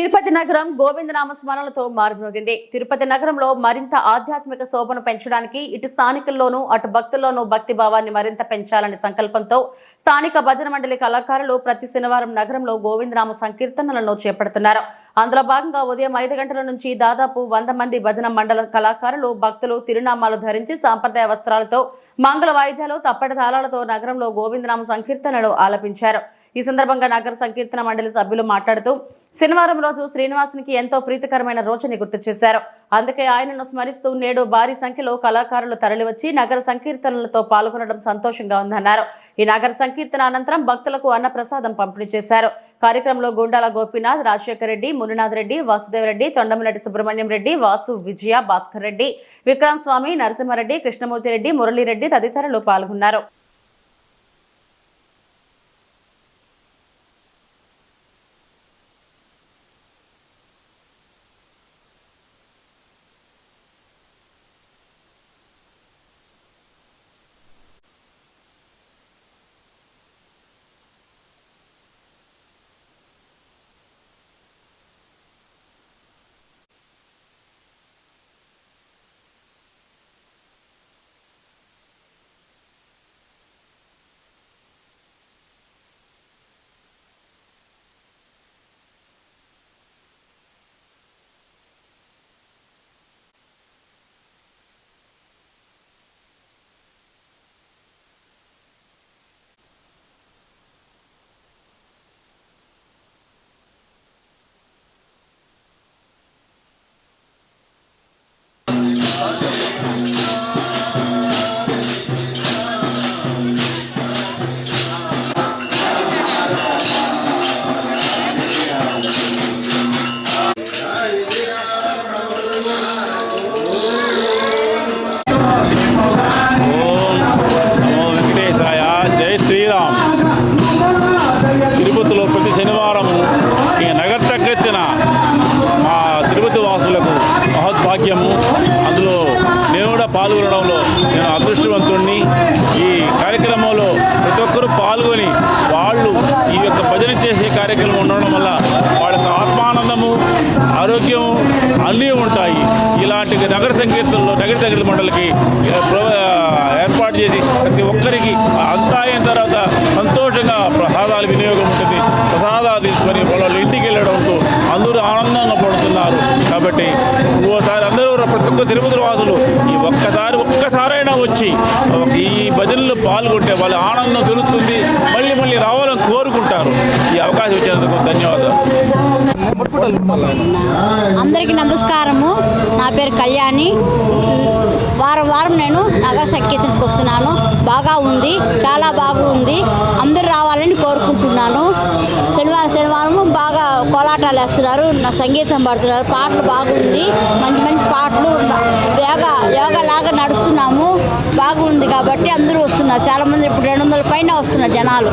తిరుపతి నగరం గోవిందనామ స్మరణలతో మారుమోగింది. తిరుపతి నగరంలో మరింత ఆధ్యాత్మిక శోభను పెంచడానికి ఇటు స్థానికుల్లోనూ అటు భక్తుల్లోనూ భక్తి భావాన్ని మరింత పెంచాలనే సంకల్పంతో స్థానిక భజన మండలి కళాకారులు ప్రతి శనివారం నగరంలో గోవిందనామ సంకీర్తనలను చేపడుతున్నారు. అందులో భాగంగా ఉదయం 5 గంటల నుంచి దాదాపు 100 మంది భజన మండల కళాకారులు భక్తులు తిరునామాలు ధరించి సాంప్రదాయ వస్త్రాలతో మంగళ వాయిద్యాలు తప్పటి తాళాలతో నగరంలో గోవిందనామ సంకీర్తనలు ఆలపించారు. ఈ సందర్భంగా నగర సంకీర్తన మండలి సభ్యులు మాట్లాడుతూ శనివారం రోజు శ్రీనివాసునికి ఎంతో ప్రీతికరమైన రోజుని గుర్తు చేశారు. అందుకే ఆయనను స్మరిస్తూ నేడు భారీ సంఖ్యలో కళాకారులు తరలివచ్చి నగర సంకీర్తనలతో పాల్గొనడం సంతోషంగా ఉందన్నారు. ఈ నగర సంకీర్తన అనంతరం భక్తులకు అన్నప్రసాదం పంపిణీ చేశారు. కార్యక్రమంలో గుండాల గోపీనాథ్, రాజశేఖర్ రెడ్డి, మునినాథ్ రెడ్డి, వాసుదేవ్ రెడ్డి, తొండమలెడ్డి సుబ్రహ్మణ్యం రెడ్డి, వాసు, విజయ, భాస్కర్ రెడ్డి, విక్రమ్ స్వామి, నరసింహారెడ్డి, కృష్ణమూర్తి రెడ్డి, మురళీరెడ్డి తదితరులు పాల్గొన్నారు. తిరుపతిలో ప్రతి శనివారం ఈ నగర చక్కెత్తిన మా తిరుపతి వాసులకు మహద్భాగ్యము. అందులో నేను కూడా పాల్గొనడంలో నేను అదృష్టవంతుడిని. ఈ కార్యక్రమంలో ప్రతి ఒక్కరూ పాల్గొని వాళ్ళు ఈ యొక్క భజన చేసే కార్యక్రమం ఉండడం వల్ల వాళ్ళకి ఆత్మానందము, ఆరోగ్యము అన్నీ ఉంటాయి. ఇలాంటి నగర సంకీర్తన మండలికి ఏర్పాటు చేసి ప్రతి ఒక్కరికి అంతా అయిన తర్వాత సంతోషంగా ప్రసాదాల వినియోగం ఉంటుంది. ప్రసాదాలు తీసుకొని వాళ్ళు ఇంటికి వెళ్ళడంతో అందరూ ఆనందంగా పడుతున్నారు. కాబట్టి ఓసారి అందరూ ప్రతి ఒక్క తిరుపతి వాసులు ఈ ఒక్కసారైనా వచ్చి ఈ భజనలు పాల్గొంటే వాళ్ళ ఆనందం తెలుస్తుంది. మళ్ళీ మళ్ళీ రావాలని కోరుకుంటారు. ఈ అవకాశం ఇచ్చినందుకు ధన్యవాదాలు. అందరికీ నమస్కారము. నా పేరు కళ్యాణి. వారం నేను నగర సంకీర్తనకు వస్తున్నాను. బాగా ఉంది, చాలా బాగుంది. అందరూ రావాలని కోరుకుంటున్నాను. శనివారం బాగా కోలాటాలు వేస్తున్నారు, సంగీతం పడుతున్నారు, పాటలు బాగుంది. మంచి పాటలు యోగా లాగా నడుస్తున్నాము. బాగుంది కాబట్టి అందరూ వస్తున్నారు. చాలామంది ఇప్పుడు 200 పైన వస్తున్నారు జనాలు.